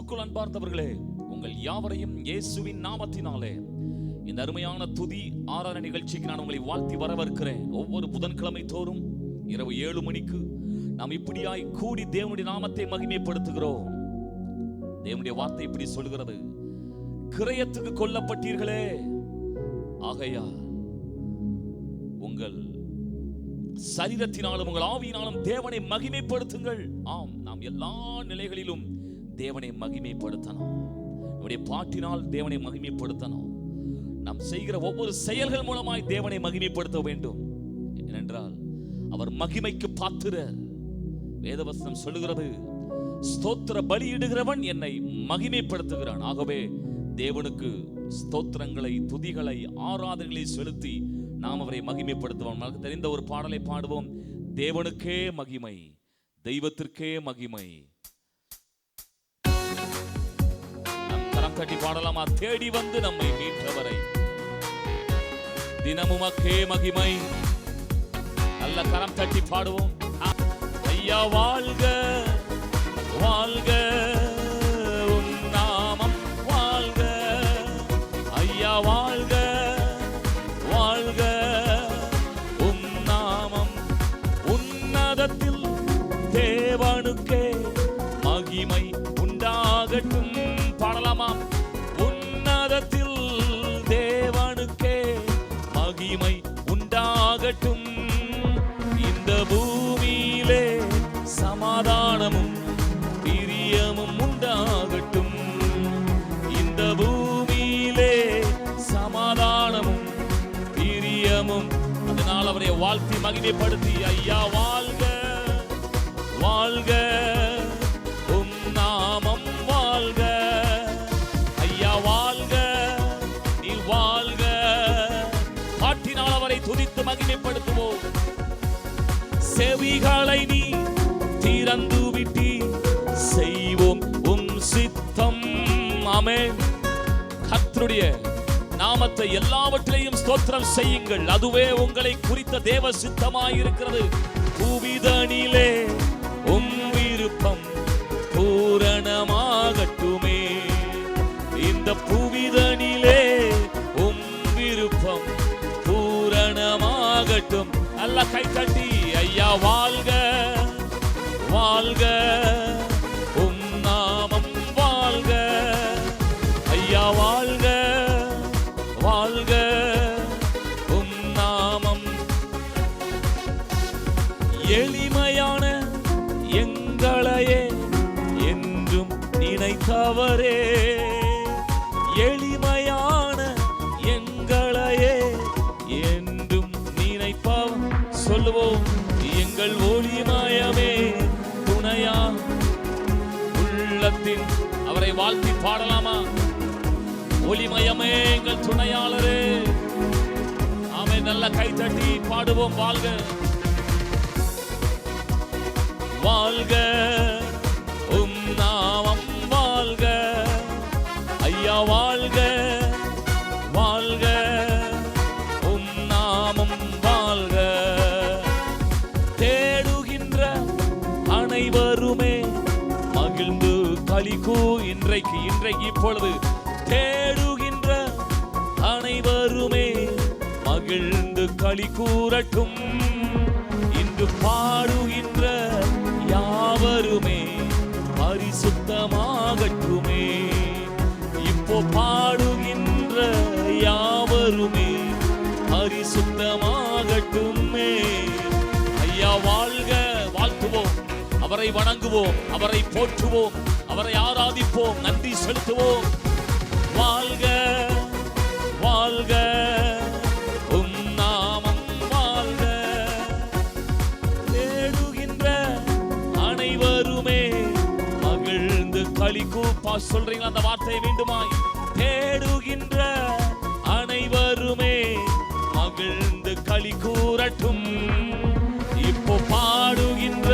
கிறிஸ்துவுக்குள் அன்பார்ந்தவர்களே, உங்கள் யாவரையும் இயேசுவின் நாமத்தினாலே இந்த அருமையான துதி ஆராதனை நிகழ்ச்சிக்கு நான் உங்களை வாழ்த்தி வரவேற்கிறேன். ஒவ்வொரு புதன்கிழமை தோறும் இரவு 7 மணிக்கு நாம் இப்படியாய் கூடி தேவனுடைய நாமத்தை மகிமைப்படுத்துகிறோம். தேவனுடைய வார்த்தை இப்படி சொல்கிறது, கிரயத்துக்கு கொல்லப்பட்டீர்களே, ஆகையால் உங்கள் சரீரத்தினாலும் உங்கள் ஆவியினாலும் தேவனை மகிமைப்படுத்துங்கள். ஆம், நாம் எல்லா நிலைகளிலும் தேவனை மகிமைப்படுத்தணும். நம்முடைய பாட்டினால் தேவனை மகிமைப்படுத்தணும். நாம் செய்கிற ஒவ்வொரு செயல்கள் மூலமாய் தேவனை மகிமைப்படுத்த வேண்டும். ஏனென்றால் அவர் மகிமைக்கு பாத்திரர். வேதவசனம் சொல்லுகிறது, ஸ்தோத்திர பலியிடுகிறவன் என்னை மகிமைப்படுத்துகிறான். ஆகவே தேவனுக்கு ஸ்தோத்திரங்களை, துதிகளை, ஆராதனைகளை செலுத்தி நாம் அவரை மகிமைப்படுத்துவோம். நமக்கு தெரிந்த ஒரு பாடலை பாடுவோம். தேவனுக்கே மகிமை, தெய்வத்திற்கே மகிமை. நம் கரம் தட்டி பாடலாமா? தேடி வந்து நம்மை மீட்டவரை, தினமும் அக்கே மகிமை. நல்ல கரம் தட்டி பாடுவோம். ஐயா வாழ்க வாழ்க, உன் நாமம் வாழ்க. ஐயா வாழ்க வாழ்க, உன் நாமம். உன்னதத்தில் தேவனுக்கே மகிமை உண்டாகட்டும். பாடலாமா? உன்னதத்தில் தேவனுக்கே மகிமை உண்டாகட்டும். இந்த பூமியிலே சமாதானமும் பிரியமும் உண்டாகட்டும். இந்த பூமியிலே சமாதானமும் பிரியமும். அதனால் அவரை வாழ்த்தி மகிமைப்படுத்தி, ஐயா வாழ்க வாழ்க, உம் நாமம் வாழ்க. ஐயா வாழ்க, நீ வாழ்க. பாட்டினால் அவரை துதித்து மகிமைப்படுத்துவோம். செவிகளை நீ திறந்து விட்டி, செய்வோம் உம் சித்தம். ஆமென். கர்த்தருடைய நாமத்தை எல்லாவற்றையும் ஸ்தோத்திரம் செய்யுங்கள். அதுவே உங்களை குறித்த தேவ சித்தமாயிருக்கிறது. பூவிதனிலே உம் விருப்பம் பூரணமாகட்டுமே. இந்த பூவிதனிலே உம் விருப்பம் பூரணமாகட்டும். நல்ல கை தட்டி, ஐயா வாழ்க வாழ்க, உம் நாமம் வாழ்க. ஐயா வாழ்க வாழ்க, உம் நாமம். எளிமையான எங்களையே என்றும் நினைத்தவரே, எளிமையான எங்களையே என்றும் நினைப்பவர். சொல்லுவோம், எங்கள் ஒளிமயமே துணையா உள்ளத்தின். அவரை வாழ்த்தி பாடலாமா? ஒளிமயமே எங்கள் துணையாளரே. ஆமே, நல்ல கை தட்டி பாடுவோம். வாழ்க வாழ்க, உம் நாமம் வாழ்க. ஐயா வாழ்க வாழ்க, உம் நாமம் வாழ்க. தேடுகின்ற அனைவருமே மகிழ்ந்து களிக்கூ. இன்றைக்கு இப்பொழுது தேடுகின்ற அனைவருமே மகிழ்ந்து களி கூறட்டும். இன்று பாடுகின்ற யாவருமே பரிசுத்தமாகட்டுமே. இப்போ பாடுகின்ற யாவருமே பரிசுத்தமாகட்டுமே. ஐயா வாழ்க. வாழ்த்துவோம், அவரை வணங்குவோம், அவரை போற்றுவோம், அவரை ஆராதிப்போம், நன்றி செலுத்துவோம். வாழ்க வாழ்க, உம் நாமம் வாழ்க. தேடுகின்ற அனைவருமே மகிழ்ந்து களி கூப்பா. சொல்றீங்களா அந்த வார்த்தையை மீண்டுமாய்? தேடுகின்ற அனைவருமே மகிழ்ந்து களி கூறட்டும். இப்போ பாடுகின்ற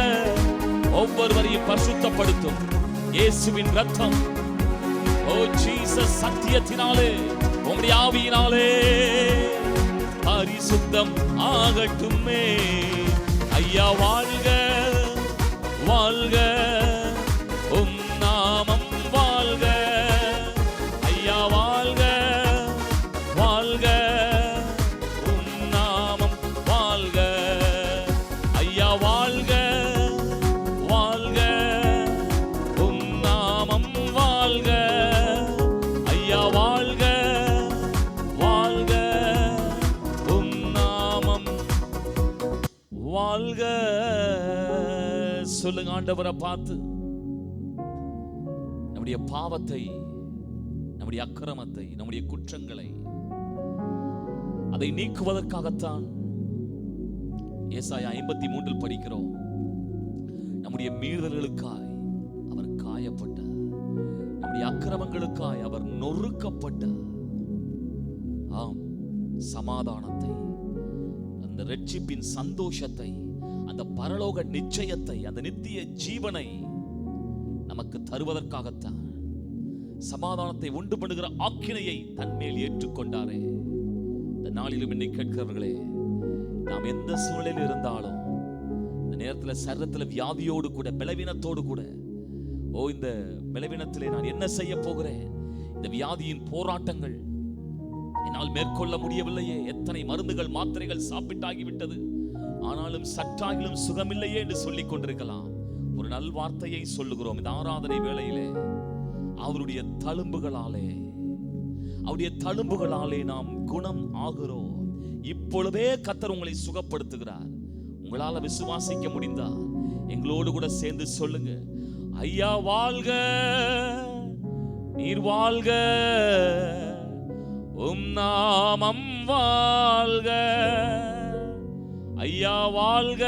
ஒவ்வொருவரையும் பரிசுத்தப்படுத்தும் இயேசுவின் ரத்தம். ஓ ஜீசஸ், சத்தியத்தினாலே உம்முடைய ஆவியினாலே பரிசுத்தம் ஆகட்டுமே. ஐயா வாழ்க வாழ்க, உம் நாமம் வாழ்க. சொல்லுங்க ஆண்டவரை பார்த்து. நம்முடைய பாவத்தை, நம்முடைய அக்கிரமத்தை, நம்முடைய குற்றங்களை அதை நீக்குவதற்காகத்தான் ஏசாயா 53 படிக்கிறோம். நம்முடைய மீறுதல்களுக்காய் அவர் காயப்பட்டார், நம்முடைய அக்கிரமங்களுக்காய் அவர் நொறுக்கப்பட்டார். ஆம், சமாதானத்தை, அந்த ரட்சிப்பின் சந்தோஷத்தை, அந்த பரலோக நிச்சயத்தை, அந்த நித்திய ஜீவனை நமக்கு தருவதற்காகத்தான் சமாதானத்தை உண்டு பண்ணுகிற ஆக்கினையை தன்மேல் ஏற்றுக்கொண்டாரே. இந்த நாளிலும் என்னை கேட்கிறவர்களே, நாம் எந்த சூழலில் இருந்தாலும், இந்த நேரத்தில் சரீரத்தில் வியாதியோடு கூட, பலவீனத்தோடு கூட, இந்த பலவீனத்திலே நான் என்ன செய்ய போகிறேன், இந்த வியாதியின் போராட்டங்கள் என்னால் மேற்கொள்ள முடியவில்லையே, எத்தனை மருந்துகள் மாத்திரைகள் சாப்பிட்டாகிவிட்டது, ஆனாலும் சற்றாகிலும் சுகமில்லையே என்று சொல்லிக் கொண்டிருக்கலாம். ஒரு நல் வார்த்தையை சொல்லுகிறோம் இந்த ஆராதனை வேளையிலே. அவருடைய தழும்புகளாலே நாம் குணம் ஆகிறோம். இப்பொழுதே கர்த்தர் உங்களை சுகப்படுத்துகிறார். உங்களால விசுவாசிக்க முடிந்தா எங்களோடு கூட சேர்ந்து சொல்லுங்க, ஐயா வாழ்க, நீர் வாழ்க, உம் நாமம் வாழ்க. ஐயா வாழ்க,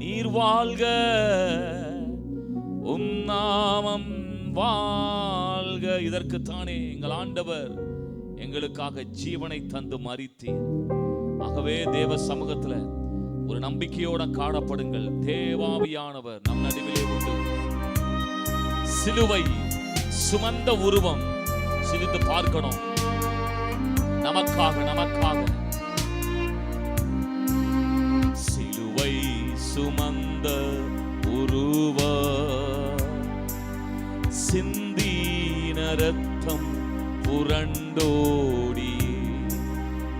நீர் வாழ்க, உம் நாமம் வாழ்க. இதற்குத்தானே எங்கள் ஆண்டவர் எங்களுக்காக ஜீவனை தந்து மரித்தீர். ஆகவே தேவ சமூகத்தில் ஒரு நம்பிக்கையோட காணப்படுங்கள். தேவாவியானவர் நம் நடுவிலே உண்டு. சிலுவை சுமந்த உருவம் சிரித்து பார்க்கணும். நமக்காக சிலுவை சுமந்த உருவ சிந்தின ரத்தம் புரண்டோடி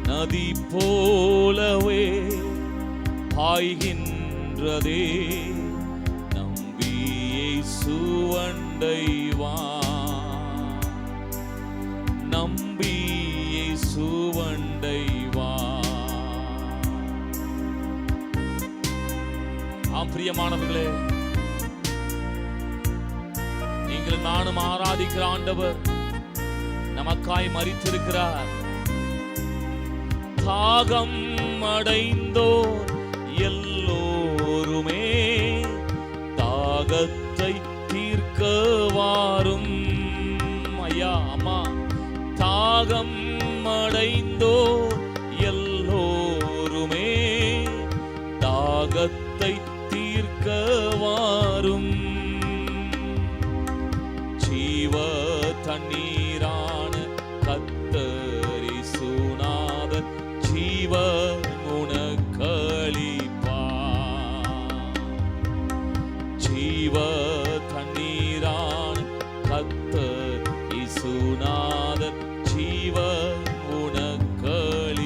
நதி போலவே பாய்கின்றதே. நம்பியை சுவண்டைவா, நம்பியை சுவண்டைவா. பிரியமானவர்களே, நீங்கள் நானும் ஆராதிக்கிற ஆண்டவர் நமக்காய் மரித்திருக்கிறார். தாகம் அடைந்தோர் எல்லோருமே தாகத்தை தீர்க்க வாரும். ஐயா அம்மா, தாகம் அடைந்தோர் எல்லோருமே தாகத்தை தீர்க்க வாரும். ஜீவ தண்ணீரான கர்த்தர் இயேசுநாதர் ஜீவன் உனக்களிப்பார். ஜீவ தண்ணீரான கர்த்தர் இயேசுநாதர் ஜீவன் உனக்களிப்பார்.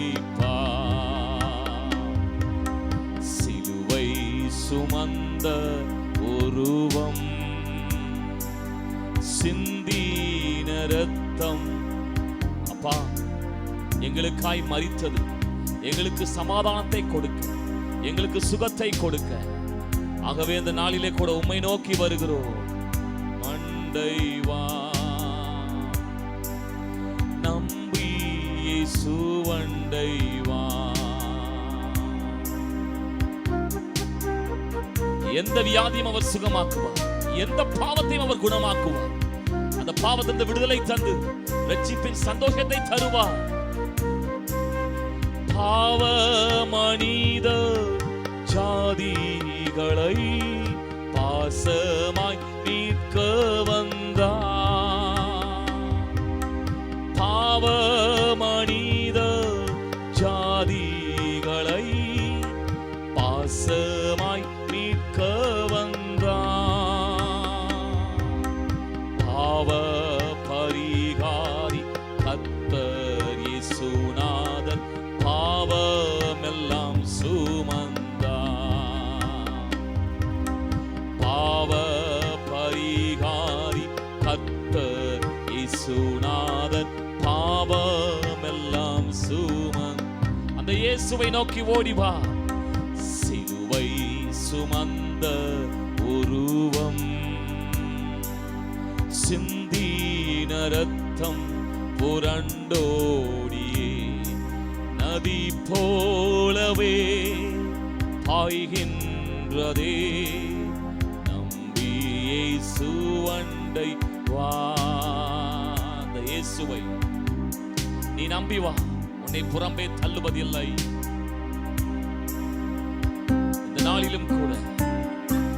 சிலுவை சுமந்த உருவம் சிந்தின ரத்தம். அப்பா, எங்களுக்காய் மரித்தது எங்களுக்கு சமாதானத்தை கொடுக்க, எங்களுக்கு சுகத்தை கொடுக்க. ஆகவே இந்த நாளிலே கூட உம்மை நோக்கி வருகிறோம். மண்டைவா, நம்பி இயேசுவண்டைவா. எந்த வியாதியும் அவர் சுகமாக்குவார், எந்த பாவத்தையும் அவர் குணமாக்குவார். அந்த பாவத்திலிருந்து விடுதலை தந்து ரட்சிப்பின் சந்தோஷத்தை தருவார். பாவ மனித ஜாதிகளை பாசமாய் மீட்க வந்தார். பாவ மனித ஜாதிகளை பாசமாய் மீட்க வந்தார். பாவ பரிகாரி கர்த்தர் இயேசுநாதர் பாவமெல்லாம் சுமந்தார். பாவ பரிகாரி கர்த்தர் இயேசுநாதர் பாவமெல்லாம் அந்த இயேசுவை நோக்கி ஓடி வா. சிலுவை சுமந்த சுமந்த உருவம், சிந்தின ரத்தம் புரண்டோடியே நதி போலவே பாய்கின்றதே. நம்பி இயேசுவண்டை வா. அந்த இயேசுவை நீ நம்பி வா, உன்னை புறம்பே தள்ளுவதில்லை. இந்த நாளிலும் கூட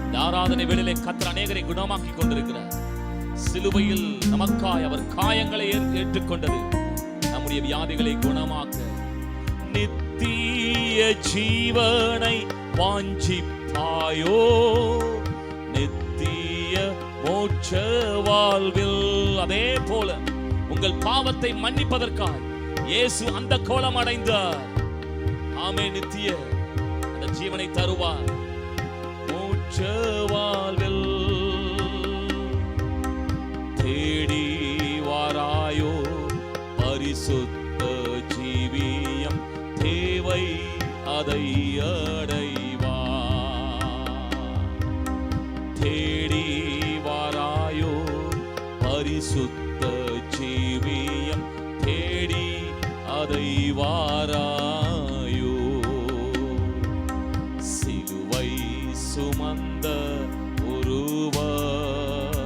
இந்த ஆராதனை வேளையிலே கர்த்தர் அநேகரை குணமாக்கி கொண்டிருக்கிறார். சிலுவையில் நமக்காய் அவர் காயங்களை ஏற்றுக்கொண்டது நம்முடைய வியாதிகளை குணமாக்க. நித்திய ஜீவனை வாஞ்சிப்பாயோ, நித்திய மோட்ச வாழ்வில். அதே போல உங்கள் பாவத்தை மன்னிப்பதற்காய் இயேசு அந்த கோலம் அடைந்தார். ஆமே, நித்திய அந்த ஜீவனை தருவார். மோட்ச வாழ்வில் தேடி வாராயோ, பரிசுத்த ஜீவியம் தேவை அதை அடைவா. தேடி வாராயோ, பரிசுத்த ஜீவியம் தேடி அதை வாராயோ. சிலுவை சுமந்த ஒருவர்,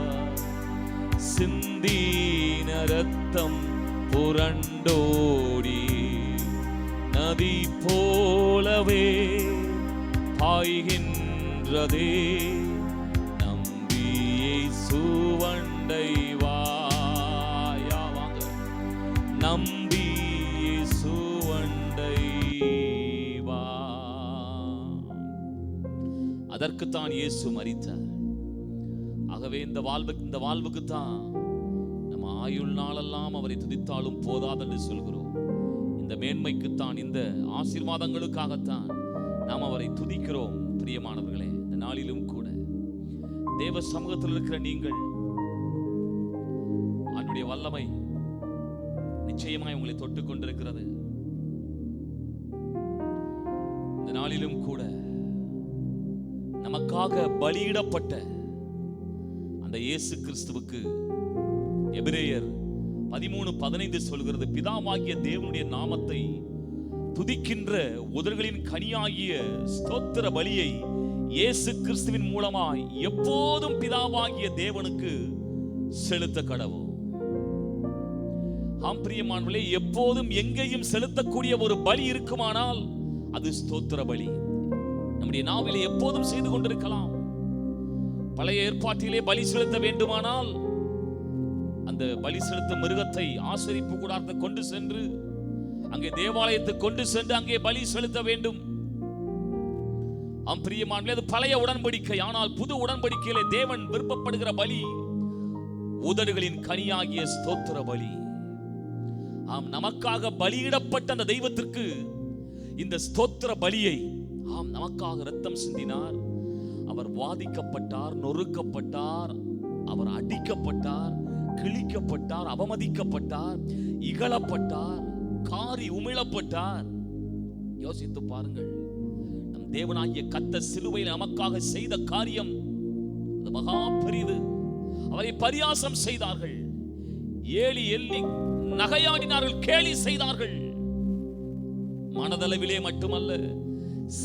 சிந்தின ரத்தம் புரண்டோடி நதி போலவே பாய்கின்றதே. நம்பி இயேசுவண்டை வா. வாங்க, நம்பி இயேசுவண்டை வா. அதற்குத்தான் இயேசு மரித்தார். ஆகவே இந்த வாழ்வுக்குத்தான் நம்ம ஆயுள் நாளெல்லாம் அவரை துதித்தாலும் போதாதென்று சொல்கிறோம். இந்த மேன்மைக்குத்தான், இந்த ஆசீர்வாதங்களுக்காகத்தான் நாம் அவரை துதிக்கிறோம். பிரியமானவர்களே, இந்த நாளிலும் கூட தேவ சமூகத்தில் இருக்கிற நீங்கள், அவருடைய வல்லமை நிச்சயமாய் உங்களை தொட்டுக் கொண்டிருக்கிறது. இந்த நாளிலும் கூட நமக்காக பலியிடப்பட்ட அந்த இயேசு கிறிஸ்துவுக்கு எபிரேயர் 13:15 சொல்கிறது, பிதாவாகிய தேவனுடைய நாமத்தை துதிக்கின்ற உதடுகளின் கனியாகிய ஸ்தோத்திர பலியை இயேசு கிறிஸ்துவின் மூலமாய் எப்போதும் பிதாவாகிய தேவனுக்கு செலுத்த கடவோம். ஆம் பிரியமானவர்களே, எப்போதும் எங்கேயும் செலுத்தக்கூடிய ஒரு பலி இருக்குமானால் அது ஸ்தோத்திர பலி. நம்முடைய நாவிலே எப்போதும் செய்து கொண்டிருக்கலாம். பழைய ஏற்பாட்டிலே பலி செலுத்த வேண்டுமானால் அந்த பலி செலுத்தும் மிருகத்தை ஆசரிப்பு கூடாரத்தை கொண்டு சென்று அங்கே தேவாலயத்தை கொண்டு சென்று அங்கே பலி செலுத்த வேண்டும். ஆம் பிரியமானவர்களே, அது பழைய உடன்படிக்கை. ஆனால் புது உடன்படிக்கையிலே தேவன் விருப்பப்படுகிற பலி உதடுகளின் கனியாகிய ஸ்தோத்திர பலி. ஆம், நமக்காக பலியிடப்பட்ட அந்த தெய்வத்திற்கு இந்த ஸ்தோத்திர பலியை, ஆம், நமக்காக இரத்தம் சிந்தினார். அவர் வாதிக்கப்பட்டார், நொறுக்கப்பட்டார், அவர் அடிக்கப்பட்டார், கிழிக்கப்பட்டார், அவமதிக்கப்பட்டார், இகழப்பட்டார், காரி உமிழப்பட்டார். யோசித்து பாருங்கள், நம் தேவனாகிய கர்த்தர் சிலுவையில் நமக்காக செய்த காரியம் அது மகா பெரிது. அவரை பரியாசம் செய்தார்கள், ஏலி எள்ளி நகையாடினார்கள், கேலி செய்தார்கள். மனதளவிலே மட்டுமல்ல,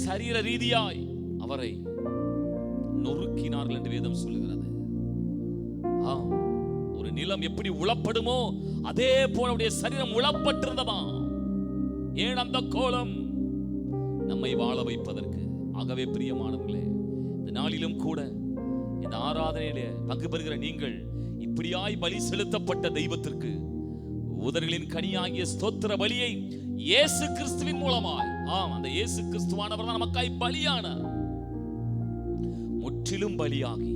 சரீர ரீதியாய் அவரை நொறுக்கினார்கள் என்று வேதம் சொல்லுகிறது. ஒரு நிலம் எப்படி உளப்படுமோ அதே போல அவருடைய சரீரம் உளப்பட்டிருந்ததா. ஏன் அந்த கோலம்? நம்மை வாழ வைப்பதற்கு. ஆகவே பிரியமானவர்களே, இந்த நாளிலும் கூட இந்த ஆராதனையிலே பங்கு பெறுகிற நீங்கள் இப்படியாய் பலி செலுத்தப்பட்ட தெய்வத்திற்கு உதடுகளின் கனியாகிய ஸ்தோத்திர பலியை இயேசு கிறிஸ்துவின் மூலமாய், ஆம், அந்த இயேசு கிறிஸ்துவானவர் தான் நமக்காய் பலியானார். முற்றிலும் பலியாகி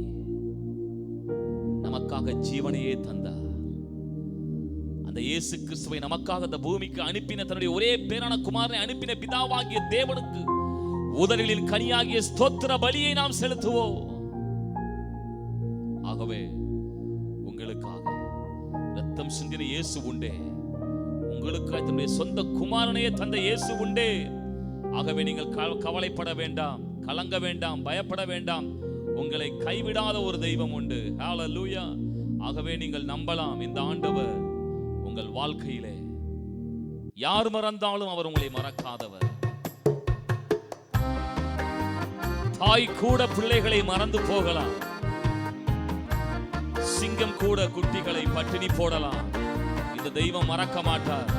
நமக்காக ஜீவனையே தந்தார். அந்த இயேசு கிறிஸ்துவை நமக்காக இந்த பூமிக்கு அனுப்பின தன்னுடைய ஒரே பேரான குமாரனை அனுப்பின பிதாவாகிய தேவனுக்கு உதடுகளின் கனியாகிய ஸ்தோத்திர பலியை நாம் செலுத்துவோம். ஆகவே உங்களுக்காக ரத்தம் சிந்தின இயேசு உண்டே, உங்களுக்காக தன்னுடைய சொந்த குமாரனையே தந்த இயேசு உண்டே. ஆகவே நீங்கள் கவலைப்பட வேண்டாம், கலங்க வேண்டாம், பயப்பட வேண்டாம். உங்களை கைவிடாத ஒரு தெய்வம் உண்டு. ஹல்லேலூயா. ஆகவே நீங்கள் நம்பலாம், இந்த ஆண்டவர் உங்கள் வாழ்க்கையிலே யார் மறந்தாலும் அவர் உங்களை மறக்காதவர். தாய் கூட பிள்ளைகளை மறந்து போகலாம், சிங்கம் கூட குட்டிகளை பட்டினி போடலாம், இந்த தெய்வம் மறக்க மாட்டார்.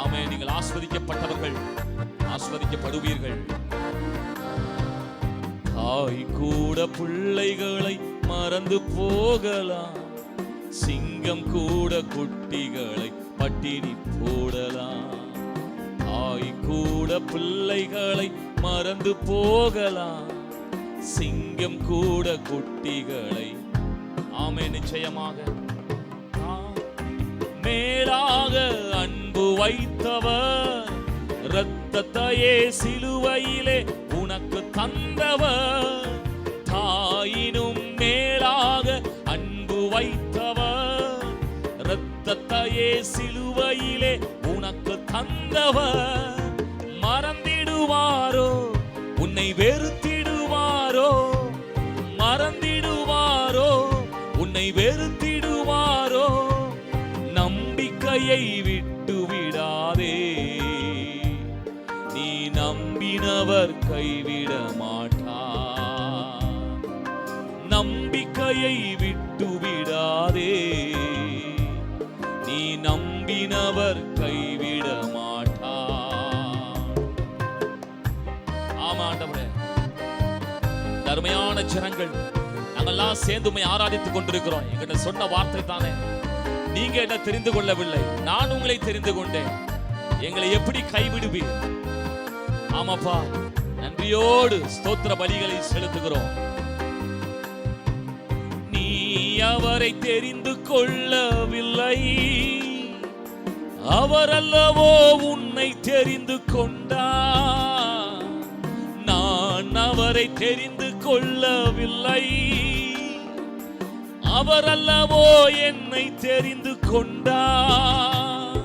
ஆமே. நீங்கள் ஆஸ்வதிக்கப்பட்டவர்கள், ஆஸ்வதிக்கப்படுவீர்கள். தாய் கூட பிள்ளைகளை மறந்து போகலாம், சிங்கம் கூட குட்டிகளை பட்டினி போடலாம். தாய் கூட பிள்ளைகளை மறந்து போகலாம், சிங்கம் கூட குட்டிகளை. ஆமே. நிச்சயமாக மேலாக அன்பு வைத்தவர், இரத்தத்தையே சிலுவையிலே உனக்கு தந்தவர். தாயினும் மேலாக அன்பு வைத்தவர், இரத்தத்தையே சிலுவையிலே உனக்கு தந்தவர். மறந்திடுவாரோ உன்னை வெறுத்திடுவாரோ, மறந்திடுவாரோ உன்னை வெறுத்திடுவாரோ. நம்பிக்கையை விட்டு விடாதே, நீ நம்பினவர் கைவிட மாட்டார். நம்பிக்கையை விட்டு விடாதே, நீ நம்பினவர் கைவிட மாட்டார். ஆமா ஆண்டவரே, அருமையான ஜனங்கள் நாங்கெல்லாம் சேர்ந்து உம்மை ஆராதித்துக் கொண்டிருக்கிறோம். என்கிட்ட சொன்ன வார்த்தை தானே, நீங்க என்ன தெரிந்து கொள்ளவில்லை, நான் உங்களை தெரிந்து கொண்டேன். எங்களை எப்படி கைவிடுவீர்? ஆமாப்பா, நன்றியோடு ஸ்தோத்திர பலிகளை செலுத்துகிறோம். நீ அவரை தெரிந்து கொள்ளவில்லை, அவர் அல்லவோ உன்னை தெரிந்து கொண்டார். நான் அவரை தெரிந்து கொள்ளவில்லை, அவர் அல்லவோ என்னை தெரிந்து கொண்டார்.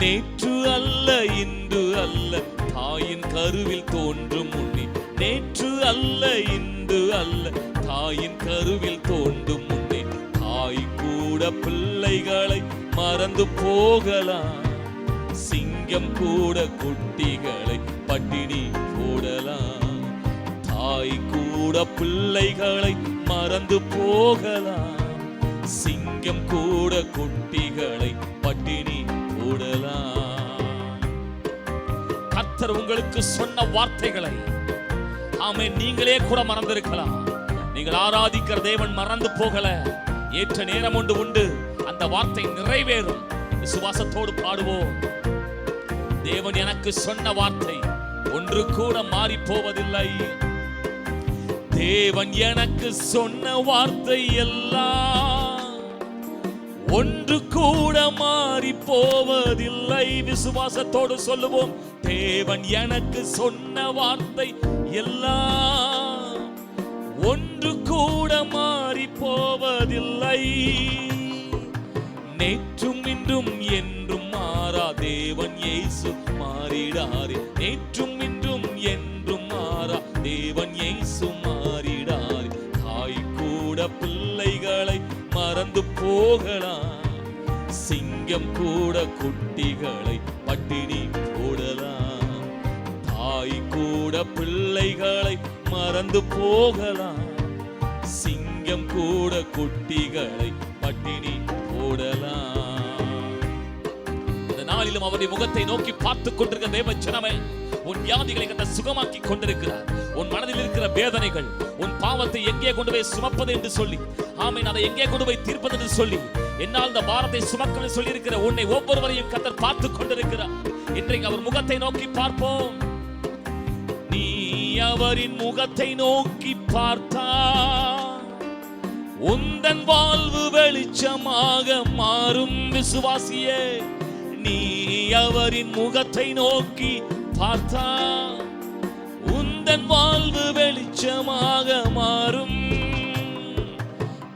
நேற்று அல்ல இன்று அல்ல, தாயின் கருவில் தோன்றும் முன்னே. நேற்று அல்ல இன்று அல்ல, தாயின் கருவில் தோன்றும் முன்னே. தாய் கூட பிள்ளைகளை மறந்து போகலாம், சிங்கம் கூட குட்டிகளை பட்டினி போடலாம். தாய் கூட பிள்ளைகளை மறந்து போகலாம், சிங்கம் கூட குட்டிகளை பட்டினி போடலாம். கர்த்தர் உங்களுக்கு சொன்ன வார்த்தைகளை ஆமே நீங்களே கூட மறந்திருக்கலாம். நீங்கள் ஆராதிக்கிற தேவன் மறந்து போகல. ஏற்ற நேரம் உண்டு, அந்த வார்த்தை நிறைவேறும். விசுவாசத்தோடு பாடுவோம். தேவன் எனக்கு சொன்ன வார்த்தை ஒன்று கூட மாறி போவதில்லை. தேவன் எனக்கு சொன்ன வார்த்தை எல்லாம் ஒன்று கூட மாறி போவதில்லை. விசுவாசத்தோடு சொல்லுவோம். தேவன் எனக்கு சொன்ன வார்த்தை எல்லாம் ஒன்று கூட மாறி போவதில்லை. நேற்றும் இன்றும் என்றும் மாறா தேவன் இயேசு மாறிடாரே. நேற்றும் இன்றும் என்றும் மாறா தேவன் இயேசு மாறிடாரே. தாய் கூட பிள்ளைகளை மறந்து போகலாம், சிங்கம் கூட குட்டிகளை பட்டினி போடலாம். தாய் கூட பிள்ளைகளை மறந்து போகலாம், சிங்கம் கூட குட்டிகளை பட்டினி போடலாம். இந்த நாளிலும் அவருடைய முகத்தை நோக்கி பார்த்துக் கொண்டிருக்கிற தேவ ஜனமே, உன் வியாதிகளை கத்த சுகமாக்கி கொண்டிருக்கிறார். உன் மனதில் இருக்கிற வேதனைகள், உன் பாவத்தை எங்கே கொண்டு போய் சுமப்பது என்று சொல்லி, ஆமென், அதை எங்கே கொண்டு போய் தீர்ப்பது என்று சொல்லி, என்னால் இந்த பாரத்தை சுமக்க சொல்லி இருக்கிற உன்னை ஒவ்வொருவரையும் கத்தர் பார்த்துக் கொண்டிருக்கிறார். இன்றைக்கு அவர் முகத்தை நோக்கி பார்ப்போம். நீ அவரின் முகத்தை நோக்கி பார்த்தா உந்தன் வாழ்வு வெளிச்சமாக மாறும். விசுவாசியே, நீ அவரின் முகத்தை நோக்கி பார்த்தா உந்தன் வாழ்வு வெளிச்சமாக மாறும்.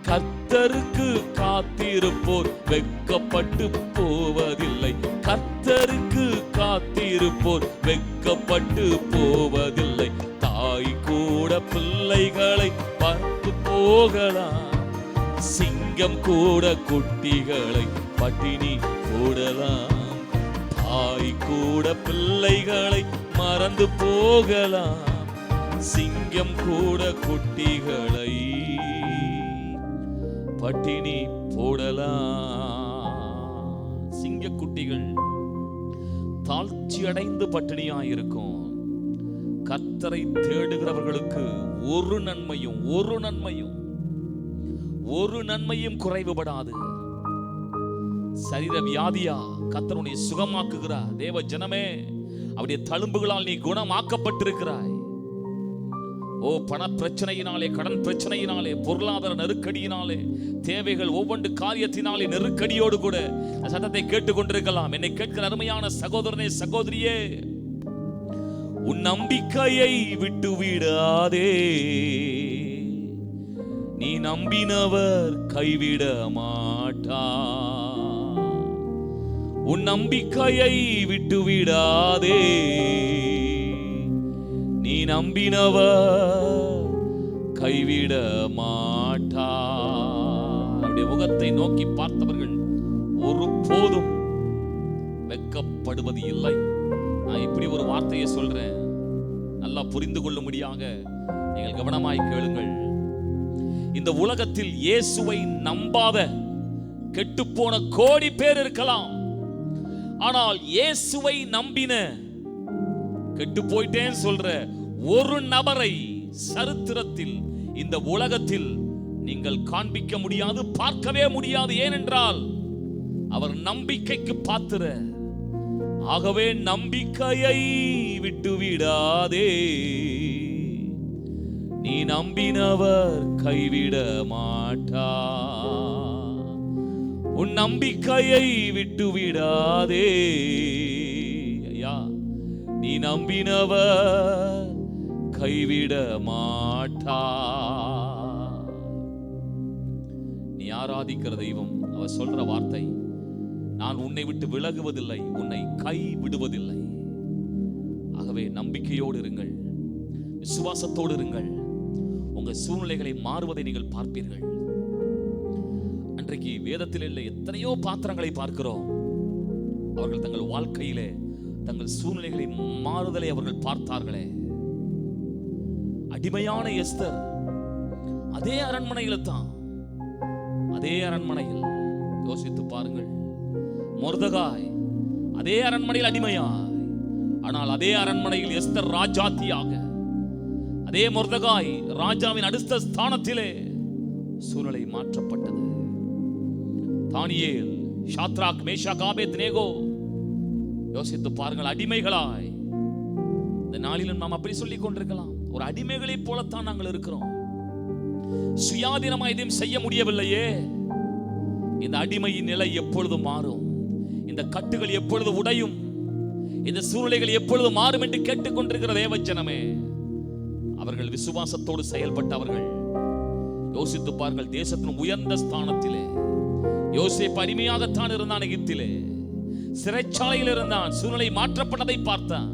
கர்த்தருக்கு காத்திருப்போர் வெட்கப்பட்டு போவதில்லை. கர்த்தருக்கு காத்திருப்போர் வெட்கப்பட்டு கைவிடப்பட்டு போவதில்லை. தாய் கூட பிள்ளைகளை பார்த்து போகலாம், சிங்கம் கூட குட்டிகளை பட்டினி போடலாம். தாய் கூட பிள்ளைகளை மறந்து போகலாம், சிங்கம் கூட குட்டிகளை பட்டினி போடலாம். சிங்க குட்டிகள் தாழ்ச்சி அடைந்து பட்டினியாயிருக்கும். கர்த்தரை தேடுகிறவர்களுக்கு ஒரு நன்மையும் குறைவுபடாது. சரீர வியாதியா கர்த்தருடைய சுகமாக்குகிறார். தேவ ஜனமே, அவருடைய தழும்புகளால் நீ குணமாக்கப்பட்டிருக்கிறாய். ஓ, பண பிரச்சனையினாலே, கடன் பிரச்சனையினாலே, பொருளாதார நெருக்கடியினாலே, தேவைகள் ஒவ்வொன்று காரியத்தினாலே நெருக்கடியோடு கூட சத்தத்தை கேட்டுக்கொண்டிருக்கலாம். என்னை கேட்கிற அருமையான சகோதரனே, சகோதரியே, உன் நம்பிக்கையை விட்டு விடாதே. நீ நம்பினவர் கைவிட மாட்டார். உன் நம்பிக்கையை விட்டு விடாதே. நீ நம்பினவர் கைவிட மாட்டார். அவருடைய முகத்தை நோக்கி பார்த்தவர்கள் ஒருபோதும் வெட்கப்படுவது இல்லை. நான் இப்படி ஒரு வார்த்தையை சொல்றேன், நல்லா புரிந்து கொள்ளும்படியாக நீங்கள் கவனமாய் கேளுங்கள். இந்த உலகத்தில் இயேசுவை நம்பாத கெட்டுப்போன கோடி பேர் இருக்கலாம். ஆனால் இயேசுவை நம்பின கெட்டு போயிட்டேன்னு சொல்ற ஒரு நபரை சரித்திரத்தில் இந்த உலகத்தில் நீங்கள் காண்பிக்க முடியாது, பார்க்கவே முடியாது. ஏனென்றால் அவர் நம்பிக்கைக்கு பாத்திரர். ஆகவே நம்பிக்கையை விட்டுவிடாதே. நீ நம்பினவர் கைவிட மாட்டார். உன் நம்பிக்கையை விட்டுவிடாதே. ஐயா, நீ நம்பினவர் கைவிட மாட்டார். நீ ஆராதிக்கிற தெய்வம் அவர் சொல்ற வார்த்தை, நான் உன்னை விட்டு விலகுவதில்லை, உன்னை கைவிடுவதில்லை. ஆகவே நம்பிக்கையோடு இருங்கள், விசுவாசத்தோடு இருங்கள். உங்க சூழ்நிலைகளை மாறுவதை நீங்கள் பார்ப்பீர்கள். அன்றைக்கு வேதத்தில் இல்லை எத்தனையோ பாத்திரங்களை பார்க்கிறோம். அவர்கள் தங்கள் வாழ்க்கையிலே தங்கள் சூழ்நிலைகளை மாறுதலை அவர்கள் பார்த்தார்களே. அடிமையான எஸ்தர் அதே அரண்மனையில் தான், அதே அரண்மனையில் யோசித்து பாருங்கள். மொர்தெகாய் அதே அரண்மனையில் அடிமையாய், ஆனால் அதே அரண்மனையில் எஸ்தர் ராஜாத்தியாக, அதே மொர்தெகாய் ராஜாவின் அடுத்த ஸ்தானத்திலே சூழ்நிலை மாற்றப்பட்டது. தானியேல், ஷாத்ராக், மேஷாக், ஆபேத்நேகோ யோசித்து பாருங்கள், அடிமைகளாய். இந்த நாளிலும் நாம் அப்படி சொல்லிக் கொண்டிருக்கலாம், ஒரு அடிமைகளை போலத்தான் நாங்கள் இருக்கிறோம். சுயாதீனமாக எதையும் செய்ய முடியவில்லையே. இந்த அடிமையின் நிலை எப்பொழுது மாறும்? இந்த கட்டுகள் எப்பொழுது உடையும்? இந்த சூழ்நிலைகள் எப்பொழுது மாறும் என்று கேட்டுக்கொண்டிருக்கிற தேவஜனமே, அவர்கள் விசுவாசத்தோடு செயல்பட்டவர்கள். யோசித்து பாருங்கள், தேசத்தின் உயர்ந்த ஸ்தானத்திலே யோசேப்பு அடிமையாகத்தான் இருந்தான். எகிப்திலே சிறைச்சாலையில் இருந்தான், சூழ்நிலை மாற்றப்பட்டதை பார்த்தான்.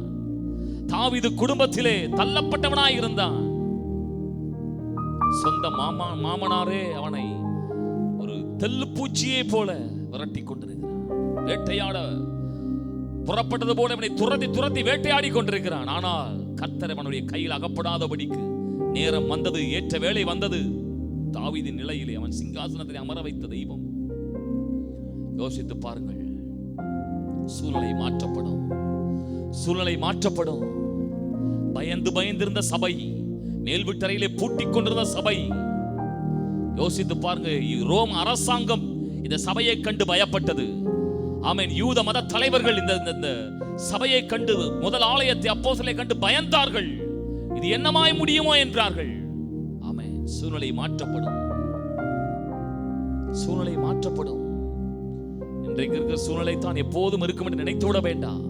தாவீது குடும்பத்திலே தள்ளப்பட்டவனாய் இருந்தான். சொந்த மாமனாரே அவனை ஒரு தெல்லுப்பூச்சியை போல விரட்டி கொண்டிருக்கிறான். வேட்டையாட புறப்பட்டது போல அவனை துரத்தி வேட்டையாடி கொண்டிருக்கிறான். ஆனால் கர்த்தர் அவனுடைய கையில் அகப்படாதபடிக்கு நேரம் வந்தது, ஏற்ற வேளை வந்தது. தாவீதின் நிலையிலே அவன் சிங்காசனத்தை அமர வைத்த தெய்வம். யோசித்து பாருங்கள், சூழ்நிலை மாற்றப்படும், சூழ்நிலை மாற்றப்படும். பயந்திருந்த சபை, மேல் வீட்டறையிலே பூட்டிக் கொண்டிருந்த சபை, யோசித்து பாருங்க. ரோம் அரசாங்கம் இந்த சபையை கண்டு பயப்பட்டது. ஆமென். யூத மத தலைவர்கள் இந்த சபையை கண்டு, முதல் ஆலயத்தை அப்போஸ்தலரை கண்டு பயந்தார்கள். இது என்னமாய் முடியுமோ என்றார்கள். ஆமென். சூழ்நிலை மாற்றப்படும், சூழ்நிலை மாற்றப்படும். இன்றைக்கு இருக்கிற சூழ்நிலை தான் எப்போதும் இருக்கும் என்று நினைத்துவிட வேண்டாம்.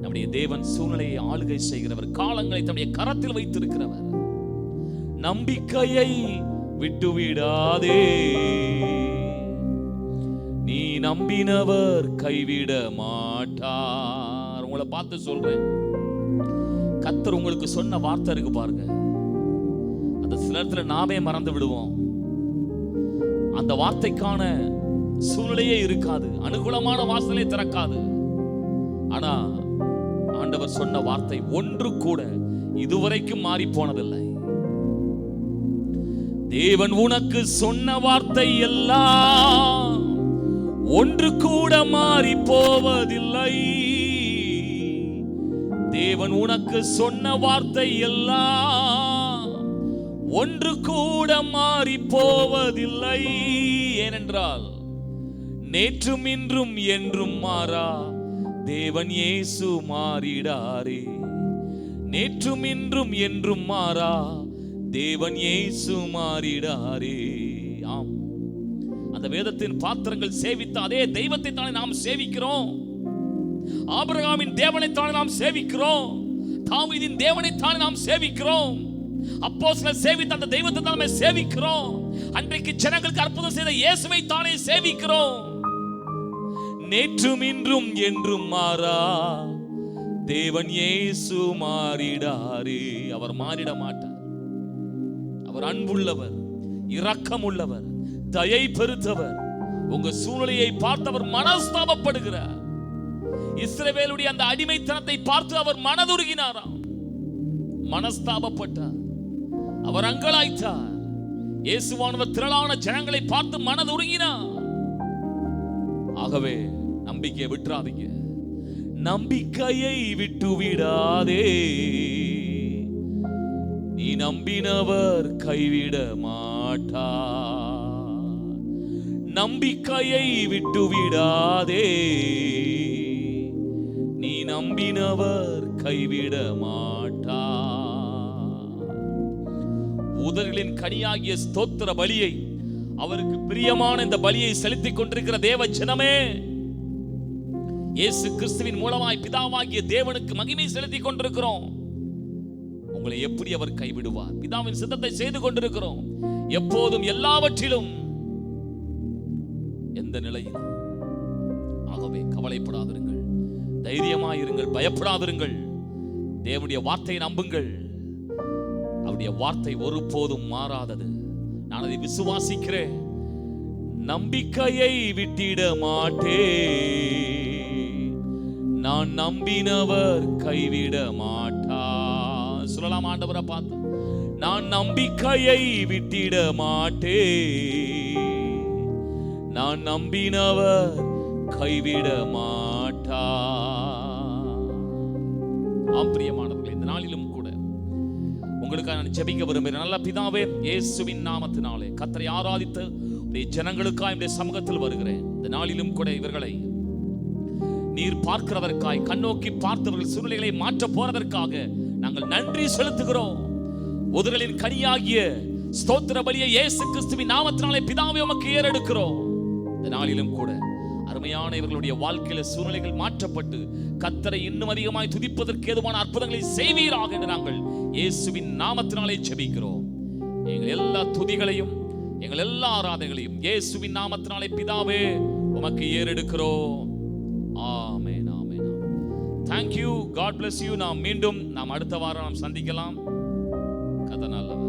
நம்முடைய தேவன் சூழ்நிலையை ஆளுகை செய்கிறவர், காலங்களை தம்முடைய கரத்தில் வைத்திருக்கிறவர். நம்பிக்கையை விட்டுவிடாதே. நீ நம்பினவர் கைவிட மாட்டார். உங்களை பார்த்து சொல்றேன், கர்த்தர் உங்களுக்கு சொன்ன வார்த்தை இருக்கு பாருங்க, அந்த சில நேரத்துல நாமே மறந்து விடுவோம். அந்த வார்த்தைக்கான சூழ்நிலையே இருக்காது, அனுகூலமான வாசலே திறக்காது. ஆனா ஆண்டவர் சொன்ன வார்த்தை ஒன்று கூட இதுவரைக்கும் மாறி போனதில்லை. தேவன் உனக்கு சொன்ன வார்த்தை எல்லாம் ஒன்று கூட மாறி போவதில்லை. தேவன் உனக்கு சொன்ன வார்த்தை எல்லாம் ஒன்று கூட மாறி போவதில்லை. ஏனென்றால் நேற்றும் இன்றும் என்றும் மாறா தேவன் இயேசு மாறிடாரே. நேற்றும் இன்றும் என்றும் மாறா தேவன் இயேசு மாறிடாரே. ஆம், அந்த வேதத்தின் பாத்திரங்கள் சேவித்த அதே தெய்வத்தை தானே நாம் சேவிக்கிறோம். ஆபிரகாமின் தேவனை தானே நாம் சேவிக்கிறோம். தாவீதின் தேவனை தானே நாம் சேவிக்கிறோம். அப்போஸ்தலர் சேவித்த அந்த தெய்வத்தை தானே சேவிக்கிறோம். அன்றைக்கு ஜனங்களுக்கு அற்புதம் செய்த இயேசுவை தானே சேவிக்கிறோம். நேற்றும் இன்றும் என்றும் மாறா தேவன் இயேசு மாறிடாரே. அவர் மாறிட மாட்டார். அவர் அன்புள்ளவர், இரக்கம் உள்ளவர், தயை பெருத்தவர். உங்க சூழ்நிலையை பார்த்து அவர் மனஸ்தாபப்படுகிறார். இஸ்ரவேலுடைய அந்த அடிமைத்தனத்தை பார்த்து அவர் மனதுருகினாராம், மனஸ்தாபப்பட்டார், அவர் அங்கலாய்த்தார். இயேசுவானவர் திரளான ஜனங்களை பார்த்து மனதுருகினார். ஆகவே நம்பிக்கையை விட்டுறாதீங்க, நம்பிக்கையை விட்டு விடாதே. நீ நம்பினவர் கைவிட மாட்டார். நம்பிக்கையை விட்டு விடாதே, நீ நம்பினவர் கைவிட மாட்டார். உதடுகளின் கனியாகிய ஸ்தோத்திர பலியை, அவருக்கு பிரியமான இந்த பலியை செலுத்திக் கொண்டிருக்கிற தேவ ஜனமே, இயேசு கிறிஸ்துவின் மூலமாய் பிதாவாகிய தேவனுக்கு மகிமை செலுத்திக் கொண்டிருக்கிறோம். உங்களை எப்படி அவர் கைவிடுவார்? பிதாவின் சித்தத்தை செய்து கொண்டிருக்கிறோம், எப்போதும், எல்லாவற்றிலும், எந்த நிலையிலும். ஆகவே கவலைப்படாதிருங்கள், தைரியமாயிருங்கள், பயப்படாதிருங்கள். தேவனுடைய வார்த்தையை நம்புங்கள். அவருடைய வார்த்தை ஒருபோதும் மாறாதது. நான் அதை விசுவாசிக்கிறேன். நம்பிக்கையை விட்டிட மாட்டேன், நான் நம்பினவர் கைவிட மாட்டார். சொல்லலாம் ஆண்டவரை பார்த்து, நான் நம்பிக்கையை விட்டிட மாட்டேன், நான் நம்பினவர் கைவிட மாட்டார். ஆம் பிரியமானவர்களே, இந்த நாளிலும் கூட உங்களுக்காக நான் ஜெபிக்க விரும்புகிறேன். நல்ல பிதாவே, இயேசுவின் நாமத்தினாலே கர்த்தரை ஆராதித்து ஜனங்களுக்காய் இந்த சமூகத்தில் வருகிறேன். இந்த நாளிலும் கூட இவர்களை நீர் பார்க்கிறதற்காய், கண்ணோக்கி பார்த்தவர்கள் சூழ்நிலைகளை மாற்ற போறதற்காக நாங்கள் நன்றி செலுத்துகிறோம். உதடுகளின் கனியாகிய ஸ்தோத்திர பலியை இயேசு கிறிஸ்துவின் நாமத்தினாலே பிதாவே உமக்கு ஏறெடுக்கிறோம். இந்த நாளிலும் கூட அருமையான இவர்களுடைய வாழ்க்கையில சூழ்நிலைகள் மாற்றப்பட்டு கர்த்தரை இன்னும் அதிகமாய் துதிப்பதற்கு ஏதுவான அற்புதங்களை செய்வீராக என்று நாங்கள் இயேசுவின் நாமத்தினாலே ஜெபிக்கிறோம். எங்கள் எல்லா துதிகளையும், எங்கள் எல்லா ஆராதனைகளையும் இயேசுவின் நாமத்தினாலே பிதாவே உமக்கு ஏறெடுக்கிறோம். ஆமென், ஆமென். Thank you, God bless you. நாம் மீண்டும் அடுத்த வாரம் சந்திக்கலாம். கதை நல்லவர்.